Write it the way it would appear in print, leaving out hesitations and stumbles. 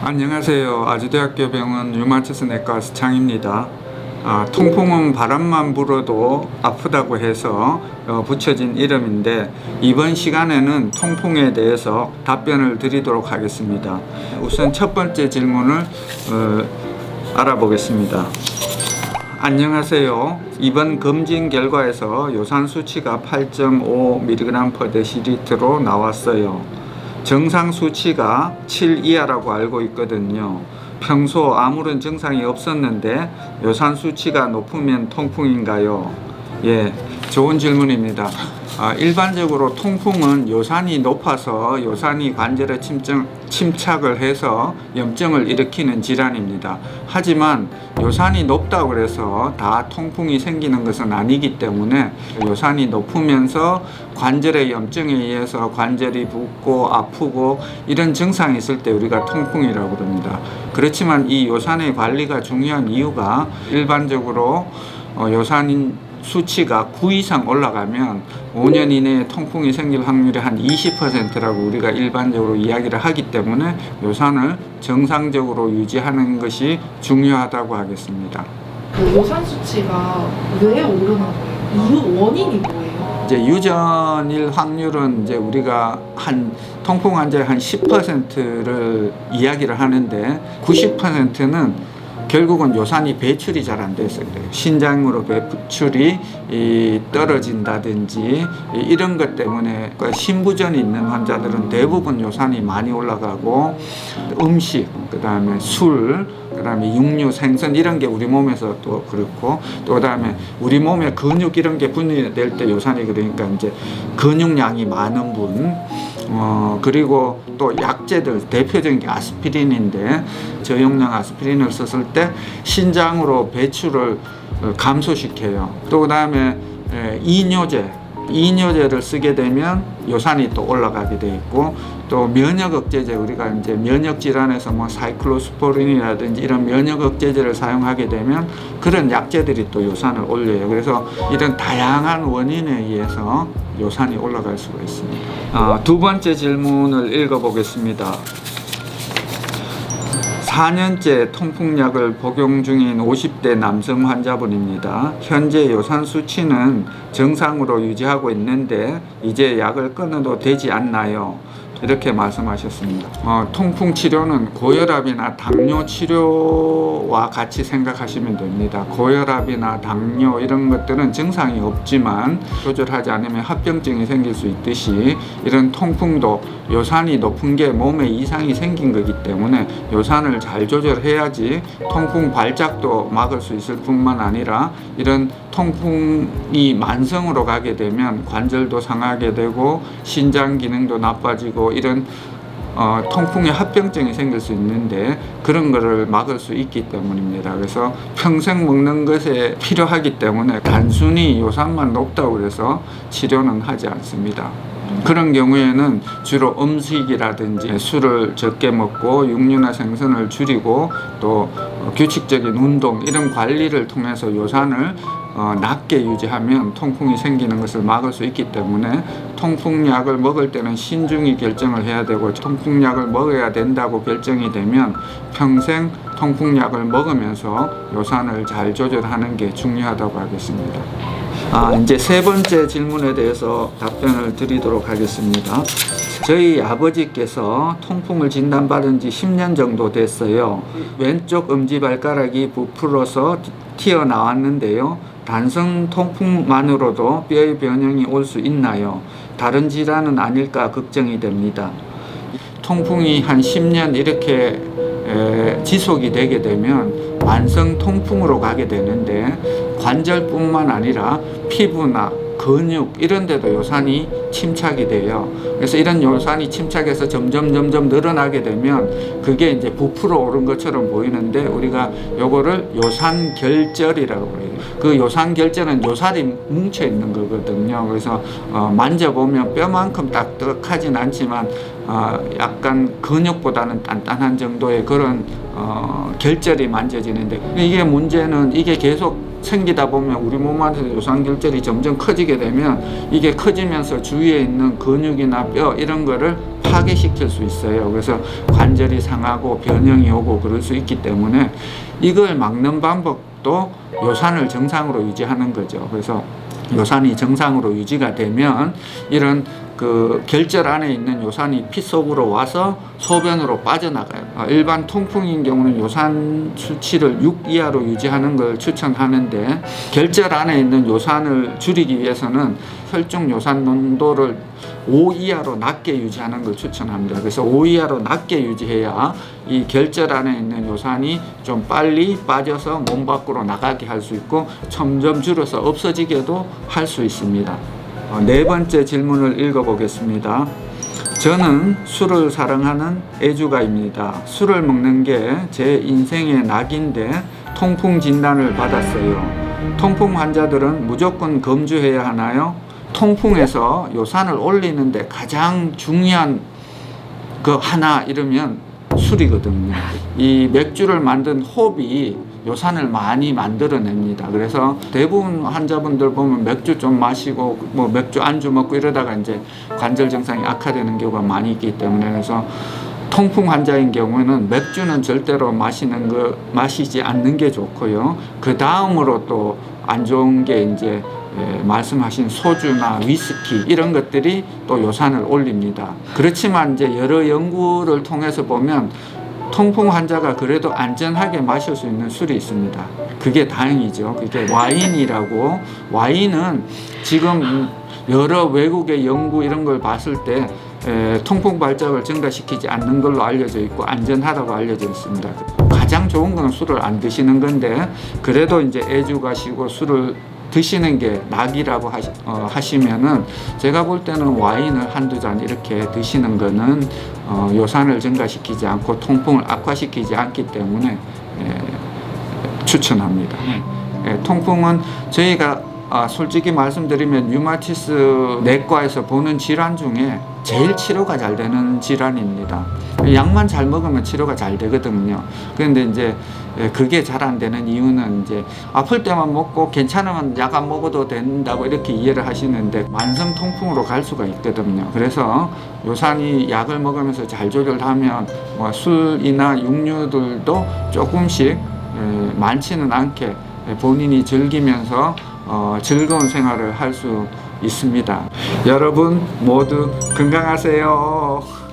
안녕하세요. 아주대학교 병원 류마티스 내과 수창입니다. 통풍은 바람만 불어도 아프다고 해서 붙여진 이름인데, 이번 시간에는 통풍에 대해서 답변을 드리도록 하겠습니다. 우선 첫 번째 질문을 알아보겠습니다. 안녕하세요. 이번 검진 결과에서 요산 수치가 8.5mg/dl로 나왔어요. 정상 수치가 7 이하라고 알고 있거든요. 평소 아무런 증상이 없었는데 요산 수치가 높으면 통풍인가요? 예, 좋은 질문입니다. 일반적으로 통풍은 요산이 높아서 요산이 관절에 침착을 해서 염증을 일으키는 질환입니다. 하지만 요산이 높다고 해서 다 통풍이 생기는 것은 아니기 때문에, 요산이 높으면서 관절의 염증에 의해서 관절이 붓고 아프고 이런 증상이 있을 때 우리가 통풍이라고 합니다. 그렇지만 이 요산의 관리가 중요한 이유가, 일반적으로 요산 수치가 9 이상 올라가면 5년 이내에 통풍이 생길 확률이 한 20%라고 우리가 일반적으로 이야기를 하기 때문에 요산을 정상적으로 유지하는 것이 중요하다고 하겠습니다. 그 요산 수치가 왜 오르는 거예요? 이유 원인이 뭐예요? 이제 유전일 확률은 이제 우리가 통풍 환자의 한 10%를 이야기를 하는데, 90%는 결국은 요산이 배출이 잘 안 돼서 그래요. 신장으로 배출이 떨어진다든지 이런 것 때문에, 신부전이 있는 환자들은 대부분 요산이 많이 올라가고, 음식, 그 다음에 술, 그 다음에 육류, 생선 이런 게 우리 몸에서 또 그렇고, 또 그 다음에 우리 몸에 근육 이런 게 분해될 때 요산이, 그러니까 이제 근육량이 많은 분, 그리고 또 약제들, 대표적인 게 아스피린인데, 저용량 아스피린을 썼을 때 신장으로 배출을 감소시켜요. 또 그 다음에 이뇨제를 쓰게 되면 요산이 또 올라가게 돼 있고, 또 면역 억제제, 우리가 이제 면역 질환에서 사이클로스포린이라든지 이런 면역 억제제를 사용하게 되면 그런 약제들이 또 요산을 올려요. 그래서 이런 다양한 원인에 의해서 요산이 올라갈 수가 있습니다. 두 번째 질문을 읽어보겠습니다. 4년째 통풍약을 복용 중인 50대 남성 환자분입니다. 현재 요산 수치는 정상으로 유지하고 있는데 이제 약을 끊어도 되지 않나요? 이렇게 말씀하셨습니다. 통풍 치료는 고혈압이나 당뇨 치료와 같이 생각하시면 됩니다. 고혈압이나 당뇨 이런 것들은 증상이 없지만 조절하지 않으면 합병증이 생길 수 있듯이, 이런 통풍도 요산이 높은 게 몸에 이상이 생긴 거기 때문에 요산을 잘 조절해야지 통풍 발작도 막을 수 있을 뿐만 아니라, 이런 통풍이 만성으로 가게 되면 관절도 상하게 되고 신장 기능도 나빠지고 이런 통풍의 합병증이 생길 수 있는데, 그런 거를 막을 수 있기 때문입니다. 그래서 평생 먹는 것에 필요하기 때문에 단순히 요산만 높다고 해서 치료는 하지 않습니다. 그런 경우에는 주로 음식이라든지 술을 적게 먹고 육류나 생선을 줄이고, 또 규칙적인 운동 이런 관리를 통해서 요산을 낮게 유지하면 통풍이 생기는 것을 막을 수 있기 때문에, 통풍약을 먹을 때는 신중히 결정을 해야 되고, 통풍약을 먹어야 된다고 결정이 되면 평생 통풍약을 먹으면서 요산을 잘 조절하는 게 중요하다고 하겠습니다. 이제 세 번째 질문에 대해서 답변을 드리도록 하겠습니다. 저희 아버지께서 통풍을 진단받은 지 10년 정도 됐어요. 왼쪽 엄지발가락이 부풀어서 튀어나왔는데요. 단성 통풍만으로도 뼈의 변형이 올 수 있나요? 다른 질환은 아닐까 걱정이 됩니다. 통풍이 한 10년 이렇게 지속이 되게 되면 만성 통풍으로 가게 되는데, 관절뿐만 아니라 피부나 근육 이런 데도 요산이 침착이 돼요. 그래서 이런 요산이 침착해서 점점 늘어나게 되면 그게 이제 부풀어 오른 것처럼 보이는데, 우리가 요거를 요산결절이라고 해요. 그 요산결절은 요살이 뭉쳐 있는 거거든요. 그래서 만져보면 뼈만큼 딱딱하진 않지만 약간 근육보다는 단단한 정도의 그런 결절이 만져지는데, 이게 문제는 이게 계속 생기다 보면 우리 몸 안에서 요산결절이 점점 커지게 되면 이게 커지면서 주위에 있는 근육이나 뼈 이런 거를 파괴시킬 수 있어요. 그래서 관절이 상하고 변형이 오고 그럴 수 있기 때문에 이걸 막는 방법도 요산을 정상으로 유지하는 거죠. 그래서 요산이 정상으로 유지가 되면 이런 그 결절 안에 있는 요산이 피 속으로 와서 소변으로 빠져나가요. 일반 통풍인 경우는 요산 수치를 6 이하로 유지하는 걸 추천하는데 결절 안에 있는 요산을 줄이기 위해서는 혈중 요산 농도를 5 이하로 낮게 유지하는 걸 추천합니다. 그래서 5 이하로 낮게 유지해야 이 결절 안에 있는 요산이 좀 빨리 빠져서 몸 밖으로 나가게 할 수 있고 점점 줄어서 없어지게도 할 수 있습니다. 네 번째 질문을 읽어보겠습니다. 저는 술을 사랑하는 애주가입니다. 술을 먹는 게 제 인생의 낙인데 통풍 진단을 받았어요. 통풍 환자들은 무조건 검주해야 하나요? 통풍에서 요산을 올리는데 가장 중요한 그 하나 이러면 술이거든요. 이 맥주를 만든 홉이 요산을 많이 만들어냅니다. 그래서 대부분 환자분들 보면 맥주 좀 마시고 뭐 맥주 안주 먹고 이러다가 이제 관절 증상이 악화되는 경우가 많이 있기 때문에 그래서 통풍 환자인 경우에는 맥주는 절대로 마시지 않는 게 좋고요. 그 다음으로 또 안 좋은 게 이제 말씀하신 소주나 위스키 이런 것들이 또 요산을 올립니다. 그렇지만 이제 여러 연구를 통해서 보면 통풍 환자가 그래도 안전하게 마실 수 있는 술이 있습니다. 그게 다행이죠. 그게 와인이라고. 와인은 지금 여러 외국의 연구 이런 걸 봤을 때 통풍 발작을 증가시키지 않는 걸로 알려져 있고 안전하다고 알려져 있습니다. 가장 좋은 건 술을 안 드시는 건데 그래도 이제 애주가시고 술을 드시는 게 낙이라고 하시면은 제가 볼 때는 와인을 한두 잔 이렇게 드시는 거는 요산을 증가시키지 않고 통풍을 악화시키지 않기 때문에 추천합니다. 통풍은 저희가 솔직히 말씀드리면 류마티스 내과에서 보는 질환 중에 제일 치료가 잘 되는 질환입니다. 약만 잘 먹으면 치료가 잘 되거든요. 그런데 이제 그게 잘 안 되는 이유는 이제 아플 때만 먹고 괜찮으면 약 안 먹어도 된다고 이렇게 이해를 하시는데 만성 통풍으로 갈 수가 있거든요. 그래서 요산이 약을 먹으면서 잘 조절하면 뭐 술이나 육류들도 조금씩 많지는 않게 본인이 즐기면서 즐거운 생활을 할 수 있습니다. 여러분 모두 건강하세요.